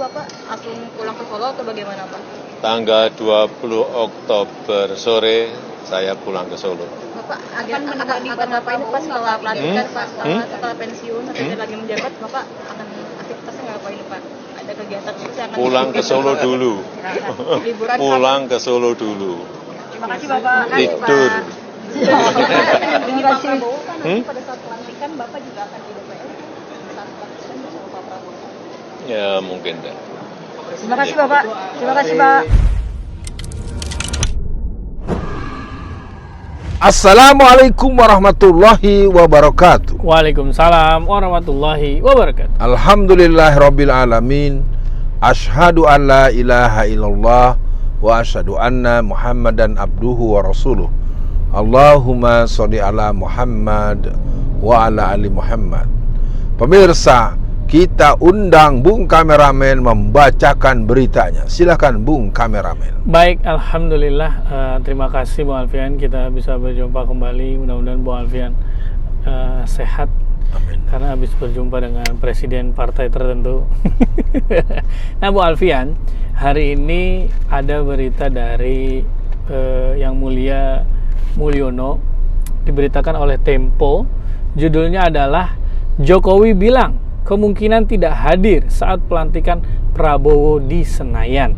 Bapak langsung pulang ke Solo atau bagaimana Pak? Tanggal 20 Oktober sore saya pulang ke Solo. Bapak akan Bapak ini pas setelah pelantikan, Pak, setelah pensiun atau lagi menjabat, Bapak akan aktivitasnya ngapain Pak? Ada kegiatan akan Pulang ke Solo dulu. Pulang ke Solo dulu. Terima kasih Bapak. Tidur. Ini Pak Prabowo kan nanti pada saat pelantikan Bapak juga akan di DPR saat pelantikan bersama Pak Prabowo. Ya mungkin deh. Terima kasih Bapak. Terima kasih Pak. Assalamualaikum warahmatullahi wabarakatuh. Waalaikumsalam warahmatullahi wabarakatuh. Alhamdulillahirabbil alamin. Asyhadu an la ilaha illallah wa asyhadu anna Muhammadan abduhu wa rasuluh. Allahumma sholli ala Muhammad wa ala ali Muhammad. Pemirsa, kita undang Bung Kameramen membacakan beritanya. Silakan Bung Kameramen. Baik, alhamdulillah. Terima kasih Bung Alfian. Kita bisa berjumpa kembali. Mudah-mudahan Bung Alfian sehat. Amin. Karena habis berjumpa dengan presiden partai tertentu. Nah, Bung Alfian, hari ini ada berita dari Yang Mulia Mulyono, diberitakan oleh Tempo. Judulnya adalah Jokowi bilang kemungkinan tidak hadir saat pelantikan Prabowo di Senayan.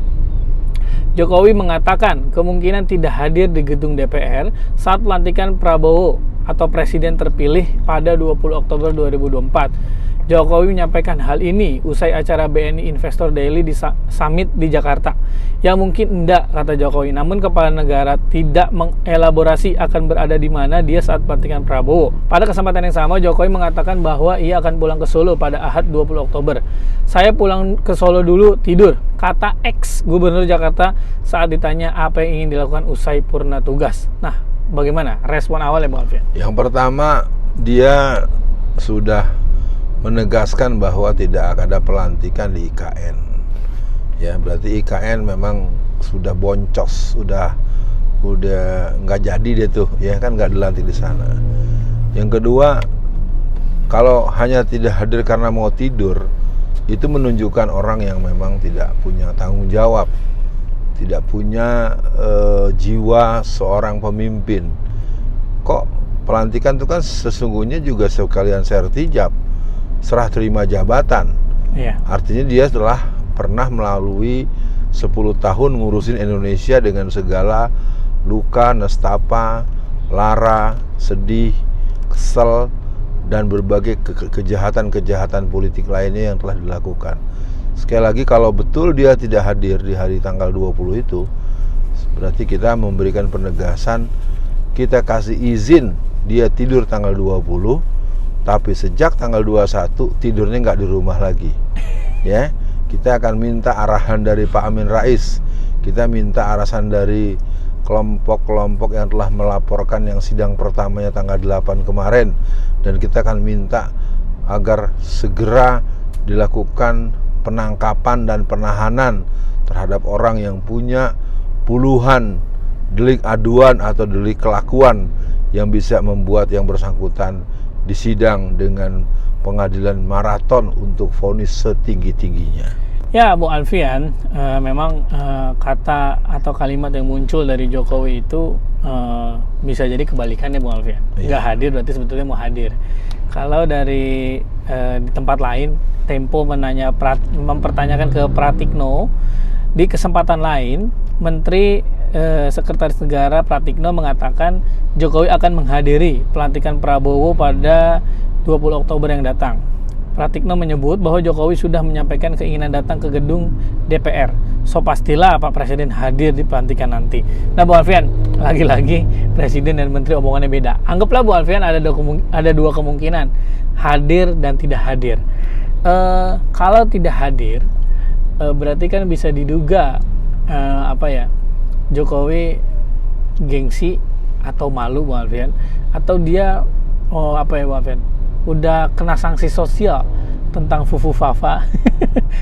Jokowi mengatakan kemungkinan tidak hadir di gedung DPR saat pelantikan Prabowo atau presiden terpilih pada 20 Oktober 2024. Jokowi menyampaikan hal ini usai acara BNI Investor Daily di Summit di Jakarta. Ya mungkin enggak, kata Jokowi. Namun kepala negara tidak mengelaborasi akan berada di mana dia saat pelantikan Prabowo. Pada kesempatan yang sama, Jokowi mengatakan bahwa ia akan pulang ke Solo pada Ahad 20 Oktober. Saya pulang ke Solo dulu, tidur, kata ex Gubernur Jakarta saat ditanya apa yang ingin dilakukan usai purna tugas. Nah, bagaimana respon awal ya Bang Alfian? Yang pertama, dia sudah menegaskan bahwa tidak ada pelantikan di IKN. Ya, berarti IKN memang sudah boncos, udah nggak jadi deh tuh, ya kan nggak dilantik di sana. Yang kedua, kalau hanya tidak hadir karena mau tidur, itu menunjukkan orang yang memang tidak punya tanggung jawab, tidak punya jiwa seorang pemimpin. Kok pelantikan itu kan sesungguhnya juga sekalian sertijab, serah terima jabatan. Iya. Artinya dia telah pernah melalui 10 tahun ngurusin Indonesia dengan segala luka, nestapa, lara, sedih, kesel, dan berbagai kejahatan-kejahatan politik lainnya yang telah dilakukan. Sekali lagi, kalau betul dia tidak hadir di hari tanggal 20 itu, berarti kita memberikan penegasan, kita kasih izin dia tidur tanggal 20, tapi sejak tanggal 21 tidurnya nggak di rumah lagi. Ya, kita akan minta arahan dari Pak Amin Rais, kita minta arahan dari kelompok-kelompok yang telah melaporkan yang sidang pertamanya tanggal 8 kemarin, dan kita akan minta agar segera dilakukan penangkapan dan penahanan terhadap orang yang punya puluhan delik aduan atau delik kelakuan yang bisa membuat yang bersangkutan disidang dengan pengadilan maraton untuk vonis setinggi-tingginya. Ya, Bu Alfian, memang kata atau kalimat yang muncul dari Jokowi itu bisa jadi kebalikannya, Bu Alfian. Nggak hadir berarti sebetulnya mau hadir. Kalau dari di tempat lain, Tempo mempertanyakan ke Pratikno, di kesempatan lain, Menteri Sekretaris Negara Pratikno mengatakan Jokowi akan menghadiri pelantikan Prabowo pada 20 Oktober yang datang. Pratikno menyebut bahwa Jokowi sudah menyampaikan keinginan datang ke gedung DPR. So pastilah Pak Presiden hadir di pelantikan nanti. Nah Bu Alfian, lagi-lagi Presiden dan Menteri omongannya beda. Anggaplah Bu Alfian ada dua kemungkinan, hadir dan tidak hadir. Kalau tidak hadir, berarti kan bisa diduga Jokowi gengsi atau malu Bu Alfian, atau dia Bu Alfian udah kena sanksi sosial tentang Fufu Fafa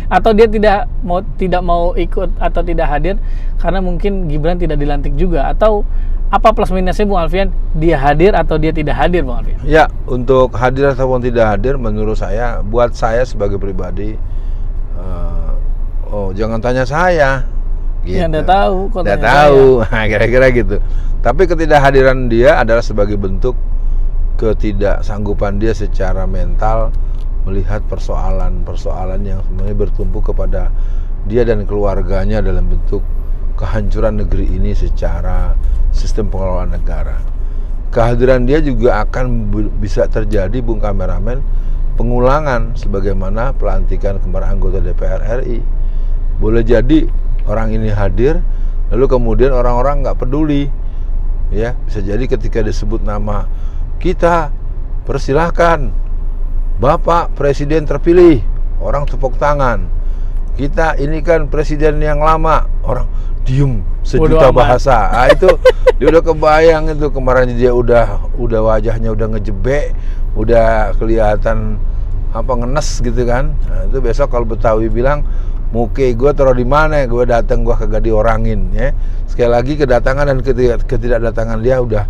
atau dia tidak mau ikut atau tidak hadir karena mungkin Gibran tidak dilantik juga, atau apa plus minusnya Bu Alfian, dia hadir atau dia tidak hadir Bu Alfian? Ya, untuk hadir ataupun tidak hadir, menurut saya, buat saya sebagai pribadi, jangan tanya saya. Gitu. Ya, Anda tahu, kok Nggak tanya tahu. Nah, kira-kira gitu. Tapi ketidakhadiran dia adalah sebagai bentuk ketidaksanggupan dia secara mental melihat persoalan-persoalan yang sebenarnya bertumpu kepada dia dan keluarganya dalam bentuk kehancuran negeri ini secara sistem pengelolaan negara. Kehadiran dia juga akan bisa terjadi, Bung Kameramen, pengulangan sebagaimana pelantikan kemarin anggota DPR RI. Boleh jadi orang ini hadir, lalu kemudian orang-orang nggak peduli, ya bisa jadi ketika disebut nama kita, persilahkan Bapak Presiden terpilih, orang tepuk tangan. Kita ini kan presiden yang lama, orang diem sejuta bahasa. Ah itu dia udah kebayang itu kemarin dia udah wajahnya udah ngejebek, udah kelihatan apa ngenes gitu kan. Nah, itu besok kalau Betawi bilang muke gue taruh di mana, gue datang gue kagak diorangin ya. Sekali lagi kedatangan dan ketidakdatangan dia udah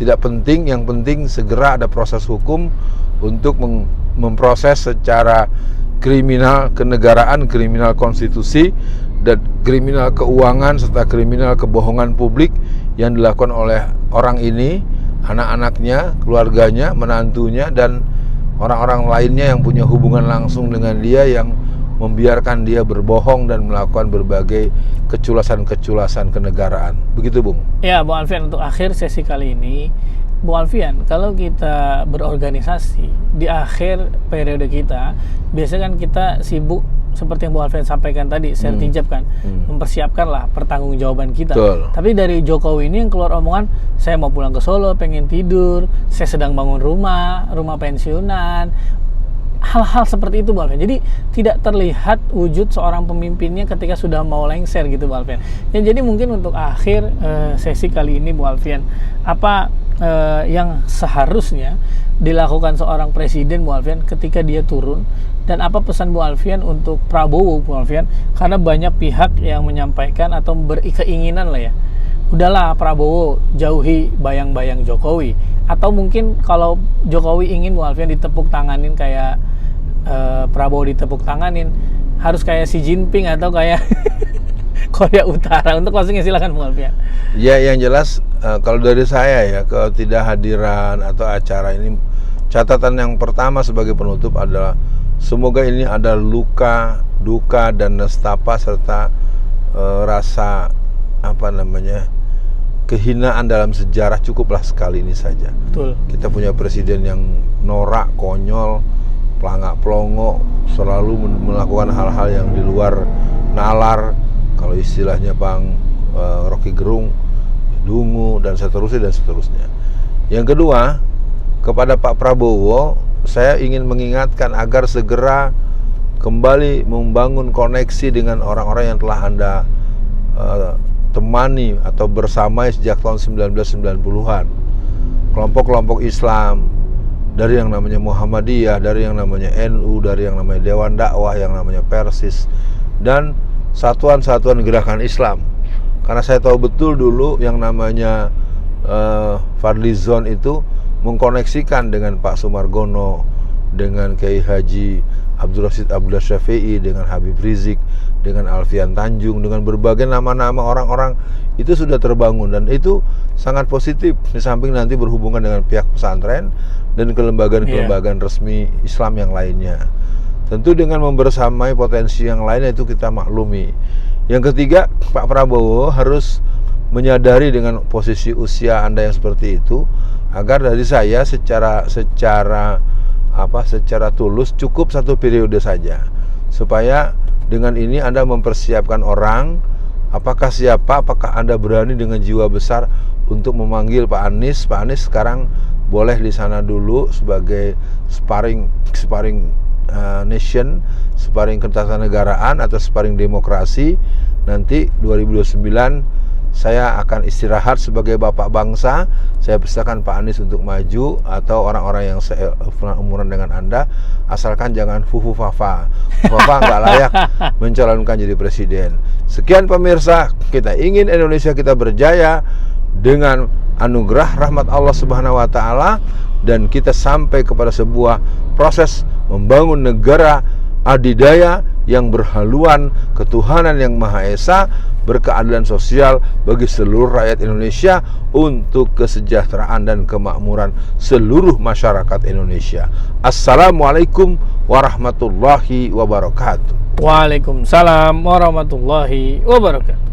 tidak penting, yang penting segera ada proses hukum untuk memproses secara kriminal kenegaraan, kriminal konstitusi, dan kriminal keuangan serta kriminal kebohongan publik yang dilakukan oleh orang ini, anak-anaknya, keluarganya, menantunya, dan orang-orang lainnya yang punya hubungan langsung dengan dia, yang membiarkan dia berbohong dan melakukan berbagai keculasan-keculasan kenegaraan. Begitu, Bung? Ya, Bung Alfian, untuk akhir sesi kali ini, Bung Alfian, kalau kita berorganisasi di akhir periode kita, biasanya kan kita sibuk seperti yang Bung Alfian sampaikan tadi, saya tijab kan, mempersiapkanlah pertanggungjawaban kita. Betul. Tapi dari Jokowi ini yang keluar omongan, saya mau pulang ke Solo, pengen tidur, saya sedang bangun rumah pensiunan, hal-hal seperti itu, Bung Alfian. Jadi tidak terlihat wujud seorang pemimpinnya ketika sudah mau lengser gitu, Bung Alfian. Ya, jadi mungkin untuk akhir sesi kali ini, Bung Alfian, apa yang seharusnya dilakukan seorang presiden, Bung Alfian, ketika dia turun, dan apa pesan Bung Alfian untuk Prabowo, Bung Alfian, karena banyak pihak yang menyampaikan atau berkeinginan lah ya, udahlah Prabowo jauhi bayang-bayang Jokowi, atau mungkin kalau Jokowi ingin Bung Alfian ditepuk tanganin kayak Prabowo ditepuk tanganin, harus kayak Xi Jinping atau kayak Korea Utara. Untuk closingnya silakan Bung Alfian. Ya, yang jelas kalau dari saya ya, ketidakhadiran atau acara ini, catatan yang pertama sebagai penutup adalah semoga ini ada luka, duka, dan nestapa serta rasa kehinaan dalam sejarah cukuplah sekali ini saja. Betul. Kita punya presiden yang norak, konyol, pelangak-pelongo, selalu melakukan hal-hal yang di luar nalar, kalau istilahnya Bang Rocky Gerung, dungu, dan seterusnya. Yang kedua, kepada Pak Prabowo, saya ingin mengingatkan agar segera kembali membangun koneksi dengan orang-orang yang telah Anda temani atau bersamai sejak tahun 1990-an. Kelompok-kelompok Islam, dari yang namanya Muhammadiyah, dari yang namanya NU, dari yang namanya Dewan Dakwah, yang namanya Persis, dan satuan-satuan gerakan Islam. Karena saya tahu betul dulu yang namanya Fadlizon itu mengkoneksikan dengan Pak Sumargono, dengan Kiai Haji Abdul Rashid Abdullah Syafi'i, dengan Habib Rizik, dengan Alfian Tanjung, dengan berbagai nama-nama orang-orang itu sudah terbangun, dan itu sangat positif. Di samping nanti berhubungan dengan pihak pesantren dan kelembagaan-kelembagaan resmi Islam yang lainnya. Tentu dengan membersamai potensi yang lainnya itu kita maklumi. Yang ketiga, Pak Prabowo harus menyadari dengan posisi usia Anda yang seperti itu, agar dari saya secara tulus cukup 1 periode saja, supaya dengan ini Anda mempersiapkan orang. Apakah Anda berani dengan jiwa besar untuk memanggil Pak Anies? Pak Anies sekarang boleh di sana dulu sebagai sparring nation, sparring ketatanegaraan atau sparring demokrasi. Nanti 2029 saya akan istirahat sebagai bapak bangsa. Saya persilakan Pak Anies untuk maju, atau orang-orang yang seumuran dengan Anda, asalkan jangan fufu-fafa. Fafa nggak layak mencalonkan jadi presiden. Sekian pemirsa, kita ingin Indonesia kita berjaya dengan anugerah rahmat Allah Subhanahu wa taala, dan kita sampai kepada sebuah proses membangun negara adidaya yang berhaluan ketuhanan yang Maha Esa, berkeadilan sosial bagi seluruh rakyat Indonesia untuk kesejahteraan dan kemakmuran seluruh masyarakat Indonesia. Assalamualaikum warahmatullahi wabarakatuh. Waalaikumsalam warahmatullahi wabarakatuh.